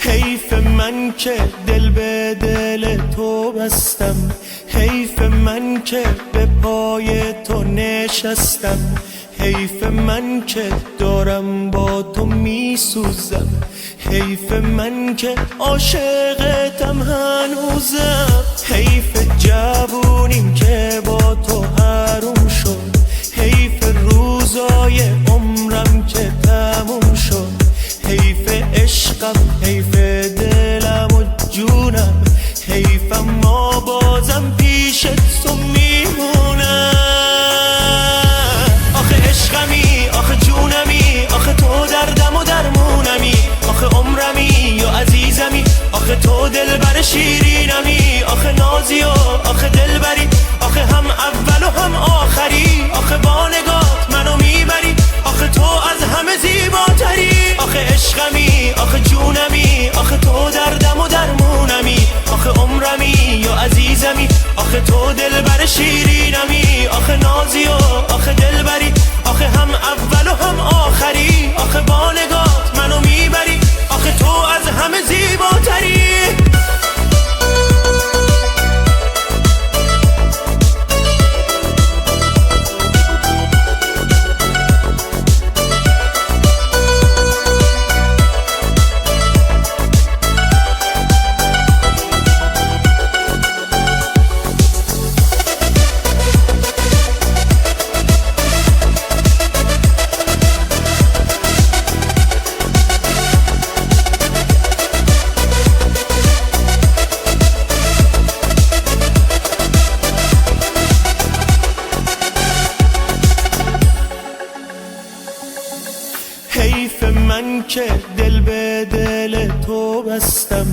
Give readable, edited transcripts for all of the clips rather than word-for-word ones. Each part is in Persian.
حیف من که دل به دل تو بستم، حیف من که به پای تو نشستم، حیف من که دارم با تو میسوزم، حیف من که عاشقتم هنوزم، حیف جوونیم که با تو حروم شد، حیف روزای عمرم که تموم شد، حیف عشقم، حیف دلم و جونم، حیف اما بازم پیش تو میمونم. آخه عشقمی، آخه جونمی، آخه تو دردم و درمونمی، آخه عمرمی یا عزیزمی، آخه تو دلبر شیرینمی، آخه نازی و آخه دلبری، آخه هم اول و هم آخری، آخه با نگات منو میبری، آخه تو از همه زیباتری. آخه عشقمی، آخه جونمی، آخه تو دردم و درمونمی، آخه عمرمی یا عزیزمی، آخه تو دلبر شیرینمی، آخه نازی و آخه دلبری، آخه هم اول و هم آخری، آخه با نگات منو میبری، آخه تو از همه زیباتری. حیف من که دل به دل تو بستم،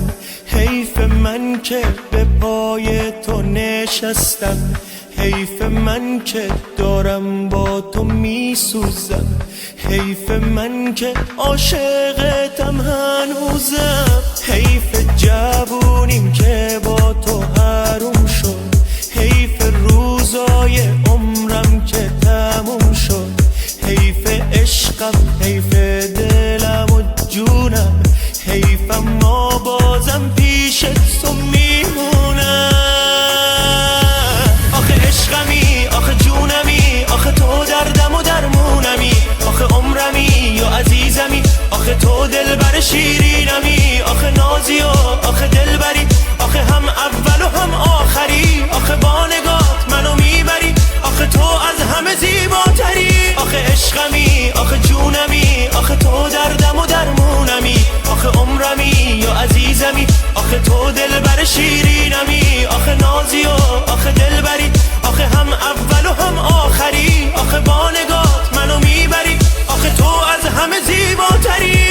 حیف من که به پای تو نشستم، حیف من که دارم با تو میسوزم، حیف من که عاشقتم هنوزم، حیف جوونیم که با تو حروم شد، حیف روزای عمرم که تموم شد، حیف عشقم، حیف دلم و جونم، حیف اما بازم پیش تو میمونم. آخه عشقمی، آخه جونمی، آخه تو دردم و درمونمی، آخه عمرمی یا عزیزمی، آخه تو دلبر شیرینمی، آخه نازی و آخه دلبری، آخه هم اول و هم آخری، آخه با نگات منو میبری، آخه تو از همه زیباتری. آخه عشقمی، آخه جونمی، آخه تو دردم و درمونمی، آخه عمرمی یا عزیزمی، آخه تو دلبر شیرینمی، آخه نازی و آخه دلبری، آخه هم اول و هم آخری، آخه با نگات منو میبری، آخه تو از همه زیباتری.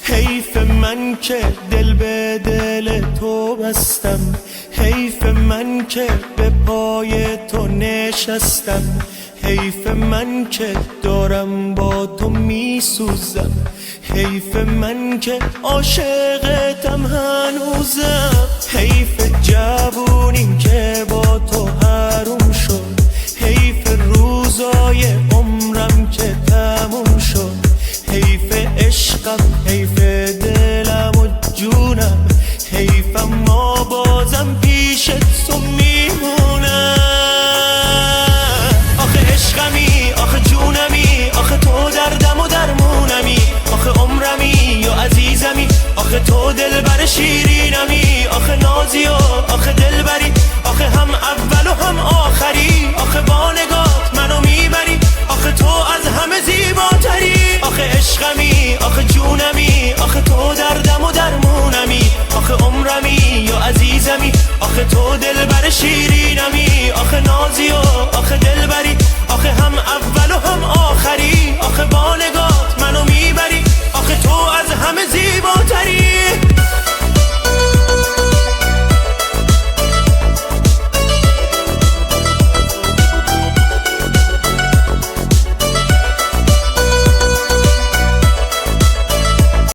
حیف من که دل به دل تو بستم، حیف من که به پای تو نشستم، حیف من که دارم با تو میسوزم، حیف من که عاشقتم هنوزم، حیف جوونیم که با تو حروم شد، حیف روزای عمرم که تموم شد، حیف عشقم، حیف دلم و جونم، حیف اما بازم پیش تو میمونم. آخه عشقمی، آخه جونمی، آخه تو دردم و درمون آخه تو دلبر شیرینمی، آخه نازی و آخه دلبری، آخه هم اول و هم آخری، آخه با نگاه